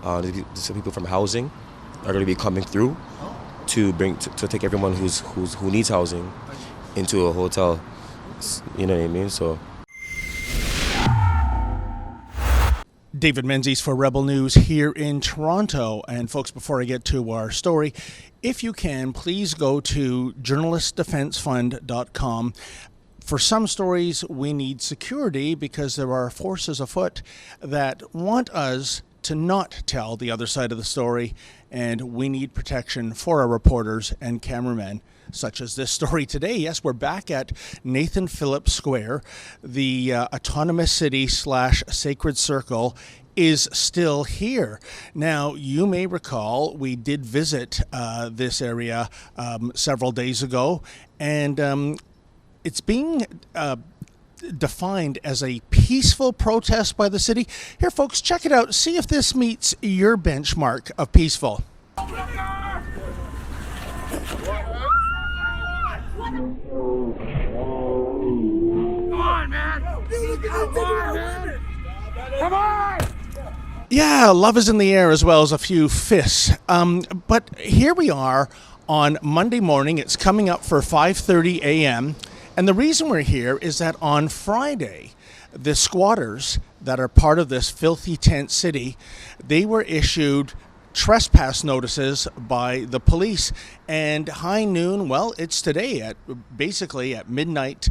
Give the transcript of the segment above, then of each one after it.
Some people from housing are going to be coming through to take everyone who needs housing into a hotel. You know what I mean? So. David Menzies for Rebel News here in Toronto. And folks, before I get to our story, if you can, please go to journalistdefensefund.com. For some stories, we need security because there are forces afoot that want us to not tell the other side of the story, and we need protection for our reporters and cameramen, such as this story today. Yes, we're back at Nathan Phillips Square. The autonomous city / sacred circle is still here. Now, you may recall we did visit this area several days ago, and it's being defined as a peaceful protest by the city. Here, folks, check it out. See if this meets your benchmark of peaceful. Come on, man! Come on, man! Come on! Yeah, love is in the air as well as a few fists. But here we are on Monday morning. It's coming up for 5:30 a.m. And the reason we're here is that on Friday, the squatters that are part of this filthy tent city, they were issued trespass notices by the police. And high noon, well, it's today basically at midnight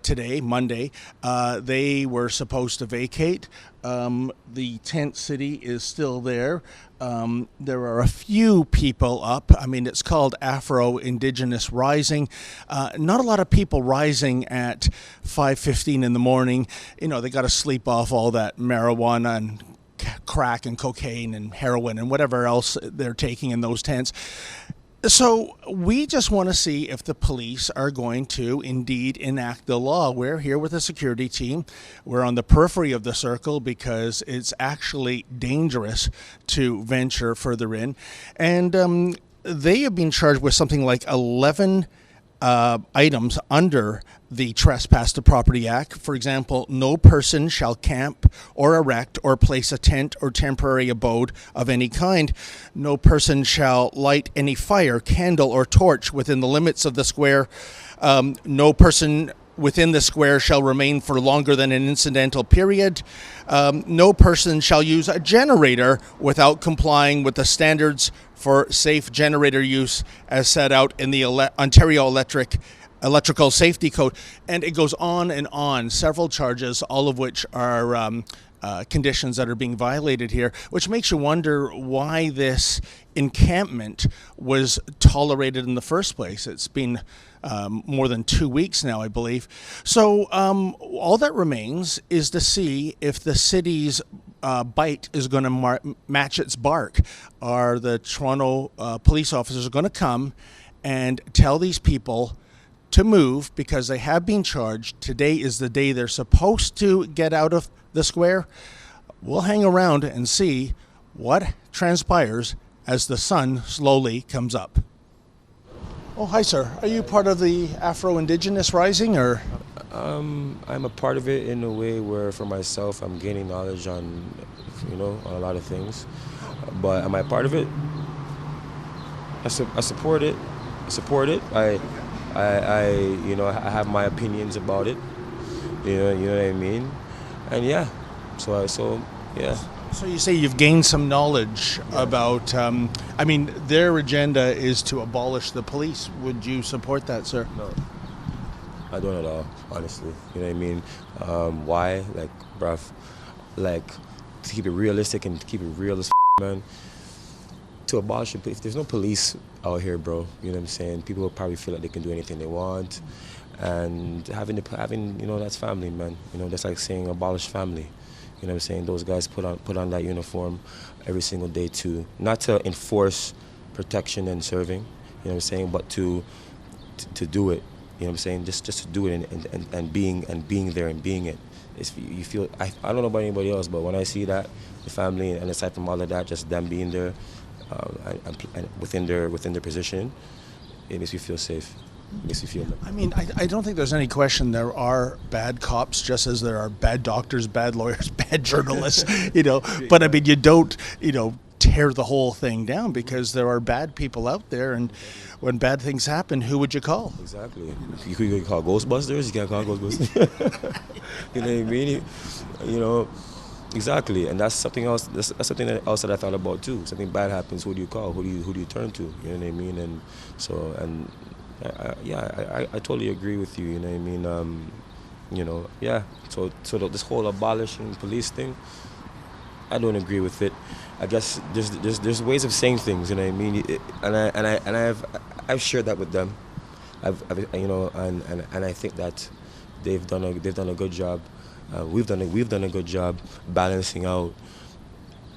today, Monday, they were supposed to vacate. The tent city is still there. There are a few people up. I mean, it's called Afro-Indigenous Rising. Not a lot of people rising at 5:15 in the morning. You know, they got to sleep off all that marijuana and crack and cocaine and heroin and whatever else they're taking in those tents. So we just want to see if the police are going to indeed enact the law. We're here with a security team. We're on the periphery of the circle because it's actually dangerous to venture further in. And they have been charged with something like 11 items under the Trespass to Property Act. For example, no person shall camp or erect or place a tent or temporary abode of any kind. No person shall light any fire, candle, or torch within the limits of the square. No person within the square shall remain for longer than an incidental period. No person shall use a generator without complying with the standards for safe generator use as set out in the Ontario Electrical Safety Code. And it goes on, several charges, all of which are conditions that are being violated here, which makes you wonder why this encampment was tolerated in the first place. It's been more than 2 weeks now, I believe. So all that remains is to see if the city's bite is going to match its bark. Are the Toronto police officers going to come and tell these people to move because they have been charged? Today is the day they're supposed to get out of the square. We'll hang around and see what transpires as the sun slowly comes up. Oh, hi, sir. Are you part of the Afro-Indigenous Rising, or? I'm a part of it in a way where, for myself, I'm gaining knowledge on, on a lot of things. But am I part of it? I support it. I have my opinions about it. You know what I mean? And yeah, so yeah. So you say you've gained some knowledge about, their agenda is to abolish the police. Would you support that, sir? No, I don't at all, honestly. You know what I mean? Why? Like, bruv, like, to keep it realistic and to keep it real as man, to abolish it, if there's no police out here, bro, you know what I'm saying? People will probably feel like they can do anything they want. And having that's family, man. That's like saying abolish family. You know what I'm saying? Those guys put on that uniform every single day not to enforce protection and serving, you know what I'm saying, but to do it. You know what I'm saying? Just to do it and being there and being it. You feel I don't know about anybody else, but when I see that, the family, and aside from all of that, just them being there and within their position, it makes me feel safe. makes you feel like. I mean, I don't think there's any question there are bad cops, just as there are bad doctors, bad lawyers, bad journalists, But I mean, you don't, tear the whole thing down, because there are bad people out there, and when bad things happen, who would you call? Exactly. You could call Ghostbusters. You can't call Ghostbusters. You know what I mean? Exactly. And that's something else. That's something else that I thought about too. Something bad happens. Who do you call? Who do you turn to? You know what I mean? And so I totally agree with you. You know what I mean? Yeah. So this whole abolishing police thing, I don't agree with it. I guess there's ways of saying things. You know what I mean? I've shared that with them. And I think that they've done a good job. We've done a good job balancing out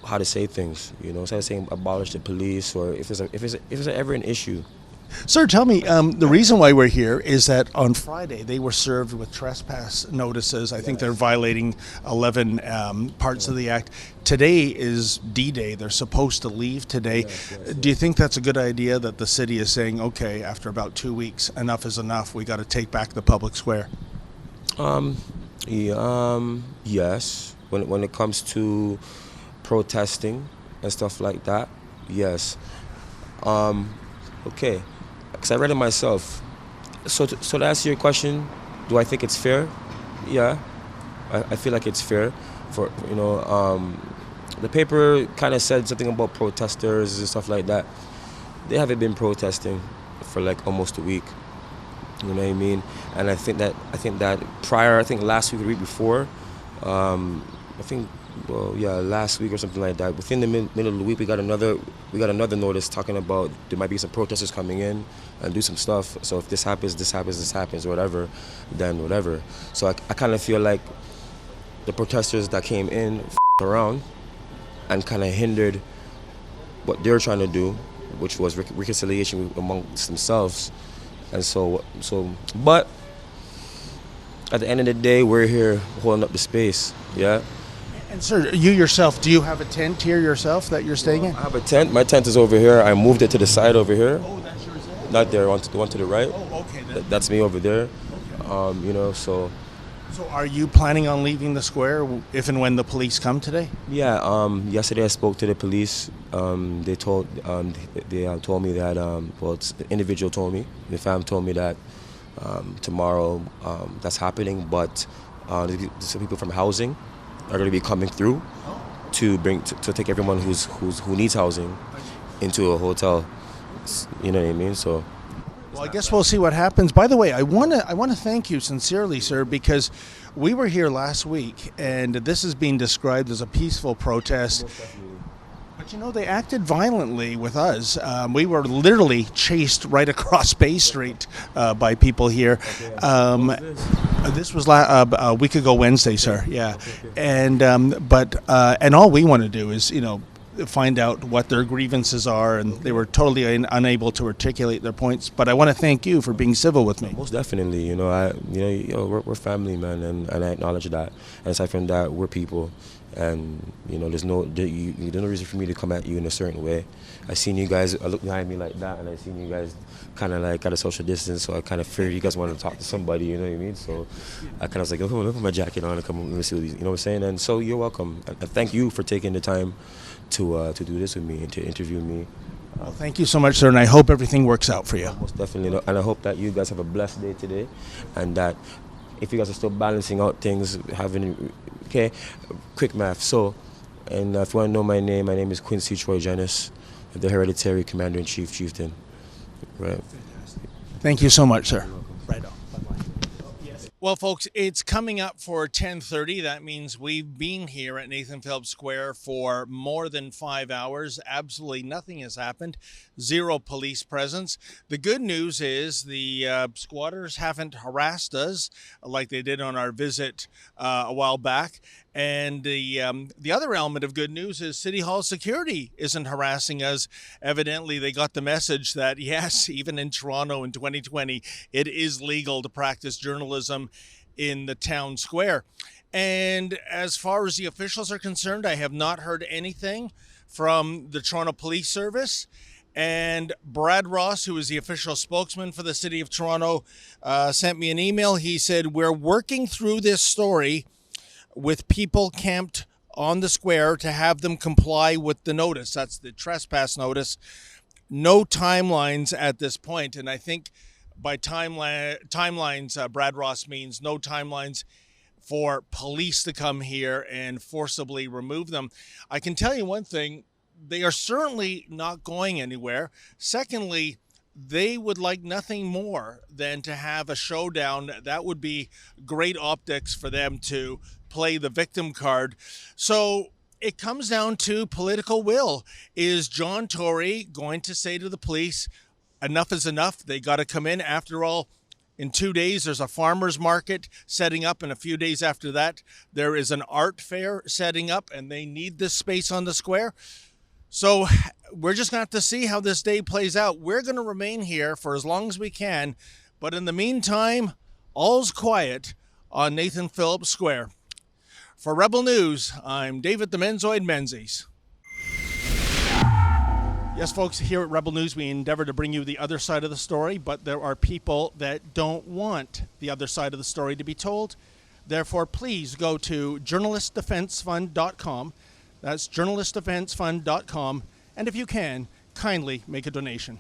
how to say things. Instead of saying abolish the police, or if there's ever an issue. Sir, tell me, the reason why we're here is that on Friday they were served with trespass notices. I think they're violating 11 parts of the act. Today is D-Day. They're supposed to leave today. Yes. Do you think that's a good idea, that the city is saying, okay, after about 2 weeks, enough is enough, we got to take back the public square? Yes. When it comes to protesting and stuff like that, yes. Okay. Because I read it myself. So to answer your question, do I think it's fair? Yeah, I feel like it's fair. For the paper kind of said something about protesters and stuff like that. They haven't been protesting for like almost a week. You know what I mean? And I think that prior, last week or the week before, last week or something like that. Within the middle of the week, we got another notice talking about there might be some protesters coming in and do some stuff. So if this happens, or whatever, then whatever. So I kind of feel like the protesters that came in around and kind of hindered what they're trying to do, which was reconciliation amongst themselves. And but at the end of the day, we're here holding up the space, yeah? And sir, you yourself, do you have a tent here yourself that you're staying in? I have a tent. My tent is over here. I moved it to the side over here. Oh, that's yours there? Not there, the one to the right. Oh, okay. Then. That's me over there. Okay. So... So are you planning on leaving the square if and when the police come today? Yeah, yesterday I spoke to the police. They told me that, the individual told me, the fam told me that tomorrow that's happening, but some people from housing are going to be coming through to take everyone who needs housing into a hotel. You know what I mean? So. Well, I guess we'll see what happens. By the way, I want to thank you sincerely, sir, because we were here last week, and this is being described as a peaceful protest. But they acted violently with us. We were literally chased right across Bay Street by people here. This was a week ago Wednesday, sir. Yeah, and all we want to do is find out what their grievances are, and they were totally unable to articulate their points. But I want to thank you for being civil with me. Most definitely, we're family, man, and I acknowledge that. And aside from that, we're people, and there's no reason for me to come at you in a certain way. I seen you guys look behind me like that, and I seen you guys kind of like at a social distance, so I kind of figured you guys wanted to talk to somebody, you know what I mean? So I kind of was like, oh, look at my jacket on, and come on, let me see what these, you know what I'm saying? And so you're welcome, and thank you for taking the time to do this with me and to interview me. Well, thank you so much, sir, and I hope everything works out for you. Most definitely, and I hope that you guys have a blessed day today, and that if you guys are still balancing out things, quick math. So, and if you want to know my name is Quincy Troy Janus, the Hereditary Commander-in-Chief Chieftain. Right. Thank you so much, sir. Right on. Well, folks, it's coming up for 10:30. That means we've been here at Nathan Phillips Square for more than 5 hours. Absolutely nothing has happened. Zero police presence. The good news is the squatters haven't harassed us like they did on our visit a while back. And the other element of good news is City Hall security isn't harassing us. Evidently, they got the message that, yes, even in Toronto in 2020, it is legal to practice journalism in the town square. And as far as the officials are concerned, I have not heard anything from the Toronto Police Service. And Brad Ross, who is the official spokesman for the City of Toronto, sent me an email. He said, we're working through this story with people camped on the square to have them comply with the notice. That's the trespass notice. No timelines at this point. And I think by timelines, Brad Ross means no timelines for police to come here and forcibly remove them. I can tell you one thing. They are certainly not going anywhere. Secondly, they would like nothing more than to have a showdown. That would be great optics for them to play the victim card. So it comes down to political will. Is John Tory going to say to the police, enough is enough? They got to come in. After all, in 2 days, there's a farmer's market setting up, and a few days after that, there is an art fair setting up, and they need this space on the square. So we're just going to have to see how this day plays out. We're going to remain here for as long as we can. But in the meantime, all's quiet on Nathan Phillips Square. For Rebel News, I'm David the Menzoid Menzies. Yes, folks, here at Rebel News, we endeavor to bring you the other side of the story, but there are people that don't want the other side of the story to be told. Therefore, please go to journalistdefensefund.com. That's journalistdefensefund.com. And if you can, kindly make a donation.